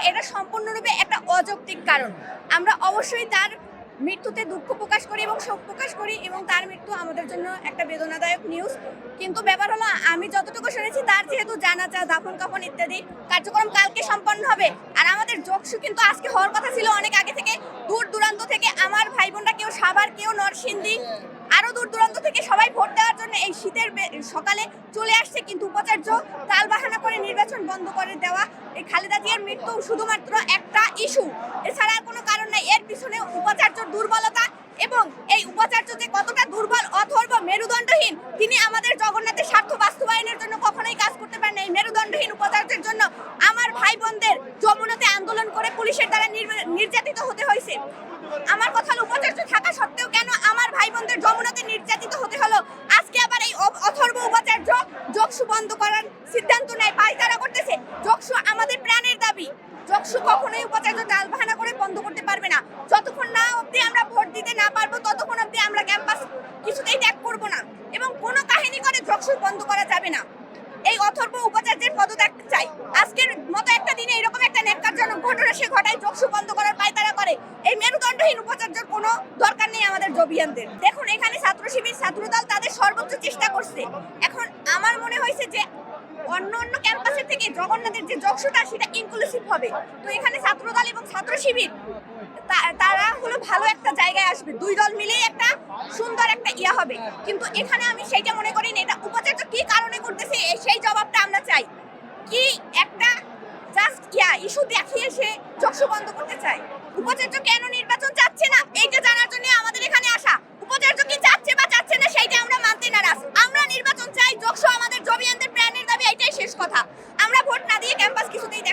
এটা সম্পূর্ণরূপে একটা অযৌক্তিক কারণ। আমরা অবশ্যই তার মৃত্যুতে দুঃখ প্রকাশ করি এবং শোক প্রকাশ করি এবং তার মৃত্যু আমাদের জন্য একটা বেদনাদায়ক নিউজ। কিন্তু ব্যাপার হলো, আমি যতটুকু শুনেছি তার যেহেতু জানাজা, দাফন কাফন ইত্যাদি কার্যক্রম কালকে সম্পন্ন হবে, আর আমাদের যোগসু কিন্তু আজকে হওয়ার কথা ছিল অনেক আগে থেকে। দূর দূরান্ত থেকে আমার ভাই বোনরা, কেউ সাভার, কেউ নরসিংদী, আরো দূর দূরান্ত থেকে সবাই ভোট দেওয়ার জন্য এই শীতের সকালে চলে আসছে, কিন্তু উপাচার্য তালবাহানা করে নির্বাচন বন্ধ করে দেওয়া। এই খালেদা জিয়ার মৃত্যু শুধুমাত্র একটা ইস্যু, এছাড়া আর কোনো কারণ নেই। এর পিছনে উপাচার্যর দুর্বলতা এবং এই উপাচার্য যে কতটা দুর্বল, অথর্ব, মেরুদণ্ডহীন, তিনি আমাদের জগন্নাথের স্বার্থ বাস্তবায়নের জন্য কখনোই কাজ করতে পারেন না। এই মেরুদণ্ডহীন উপাচার্যের জন্য আমার ভাই বোনদের যমুনাতে আন্দোলন করে পুলিশের দ্বারা নির্যাতিত হতে হয়েছে। আমার কথা হলো, উপাচার্য থাকা সত্ত্বেও কেন আমার ভাই বোনদের যমুনাতে নির্যাতিত হতে হলো? আজকে আবার এই অথর্ব উপাচার্য যোগসু বন্ধ করার সিদ্ধান্ত নেয়, পায়তারা করতেছে। যোগসু আমাদের প্রাণের দাবি। যোগসু কখনোই উপাচার্য টালবাহানা করে বন্ধ করতে পারবে না। যতক্ষণ না অবধি আমরা ভোট দিতে না পারবো, ততক্ষণ অবধি আমরা ক্যাম্পাস কিছুতেই ত্যাগ করবো না, এবং কোনো কাহিনী করে যোগসু বন্ধ করা যাবে না। এই অথর্ব উপাচার্যের পদত্যাগ চাই। আজকের মতো একটা দিনে এরকম একটা ন্যাক্কারজনক ঘটনা সে ঘটায়, যোগসু বন্ধ করার পায়তারা করে। এই মেরুদণ্ডহীন উপাচার্যের কোনো দরকার নেই আমাদের জবিয়ানদের। দেখুন, এখানে ছাত্র শিবির, ছাত্রদল তাদের সর্বোচ্চ চেষ্টা করছে। এখন আমার মনে হয়েছে যে অন্য ক্যাম্পাসের থেকে জগন্নাথের যে যোগসুটা, সেটা ইনক্লুসিভ হবে। তো এখানে ছাত্রদল এবং ছাত্র শিবির তারা হলো ভালো একটা জায়গায় আসবে, দুই দল মিলেই একটা সুন্দর একটা ইয়া হবে। কিন্তু এখানে আমি সেইটা মনে করি না। এটা উপাচার্য কি কারণে করতেছে, সেই জবাবটা আমরা চাই। কি একটা জাস্ট ইস্যু দেখিয়ে সে যোগসু বন্ধ করতে চায়। উপাচার্য কেন নির্বাচন চাচ্ছে না, এইটা জানার জন্য আমাদের এখানে আসা। উপাচার্য কি চাচ্ছে বা চাচ্ছে না, সেইটা আমরা মানতে নারাজ। আমরা নির্বাচন চাই, যোগসু আমাদের জবিয়ানদের প্রাণের দাবি, এটাই শেষ কথা। আমরা ভোট না দিয়ে ক্যাম্পাস কিছুতেই